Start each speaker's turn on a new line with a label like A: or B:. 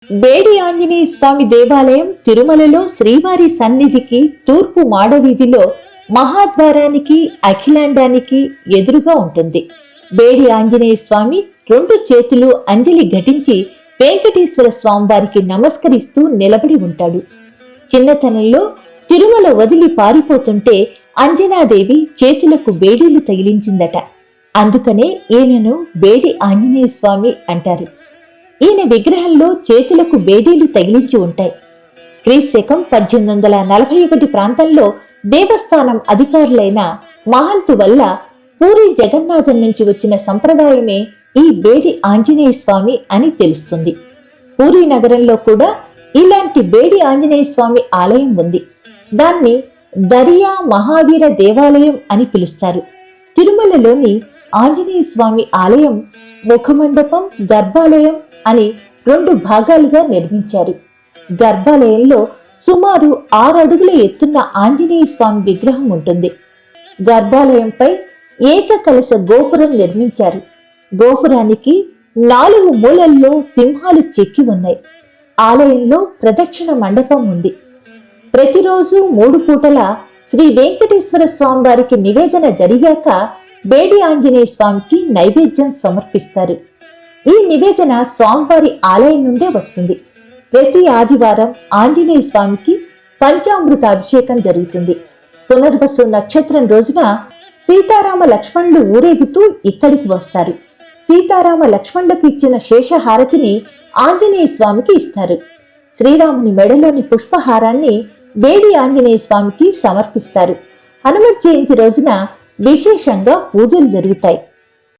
A: బేడి ఆంజనేయ స్వామి దేవాలయం తిరుమలలో శ్రీవారి సన్నిధికి తూర్పు మాడవీధిలో మహాద్వారానికి అఖిలాండానికి ఎదురుగా ఉంటుంది. బేడి ఆంజనేయ స్వామి రెండు చేతులు అంజలి ఘటించి వెంకటేశ్వర స్వామివారికి నమస్కరిస్తూ నిలబడి ఉంటాడు. చిన్నతనంలో తిరుమల వదిలి పారిపోతుంటే అంజనాదేవి చేతులకు బేడీలు తగిలించిందట. అందుకనే ఈయనను బేడి ఆంజనేయ స్వామి అంటారు. ఈయన విగ్రహంలో చేతులకు బేడీలు తగిలించి ఉంటాయి. క్రీశకం 1841 ప్రాంతంలో దేవస్థానం అధికారులైన మహంతు వల్ల పూరి జగన్నాథం నుంచి వచ్చిన సంప్రదాయమే ఈ బేడి ఆంజనేయ స్వామి అని తెలుస్తుంది. పూరి నగరంలో కూడా ఇలాంటి బేడి ఆంజనేయ స్వామి ఆలయం ఉంది. దాన్ని దరియా మహావీర దేవాలయం అని పిలుస్తారు. తిరుమలలోని ఆంజనేయ స్వామి ఆలయం ముఖమండపం, గర్భాలయం అని రెండు భాగాలుగా నిర్మించారు. గర్భాలయంలో సుమారు 6 అడుగుల ఎత్తున్న ఆంజనేయ స్వామి విగ్రహం ఉంటుంది. గర్భాలయంపై ఏకకలశ గోపురం నిర్మించారు. గోపురానికి 4 మూలల్లో సింహాలు చెక్కి ఉన్నాయి. ఆలయంలో ప్రదక్షిణ మండపం ఉంది. ప్రతిరోజు 3 పూటల శ్రీ వెంకటేశ్వర స్వామి వారికి నివేదన జరిగాక బేడి ఆంజనేయ స్వామికి నైవేద్యం సమర్పిస్తారు. ఈ నివేదన స్వామివారి ఆలయం నుండే వస్తుంది. ప్రతి ఆదివారం ఆంజనేయ స్వామికి పంచామృత అభిషేకం జరుగుతుంది. పునర్వసు నక్షత్రం రోజున సీతారామ లక్ష్మణులు ఊరేగుతూ ఇక్కడికి వస్తారు. సీతారామ లక్ష్మణులకు ఇచ్చిన శేషహారతిని ఆంజనేయ స్వామికి ఇస్తారు. శ్రీరాముని మెడలోని పుష్పహారాన్ని బేడి ఆంజనేయ స్వామికి సమర్పిస్తారు. హనుమత్ జయంతి రోజున విశేషంగా పూజలు జరుగుతాయి.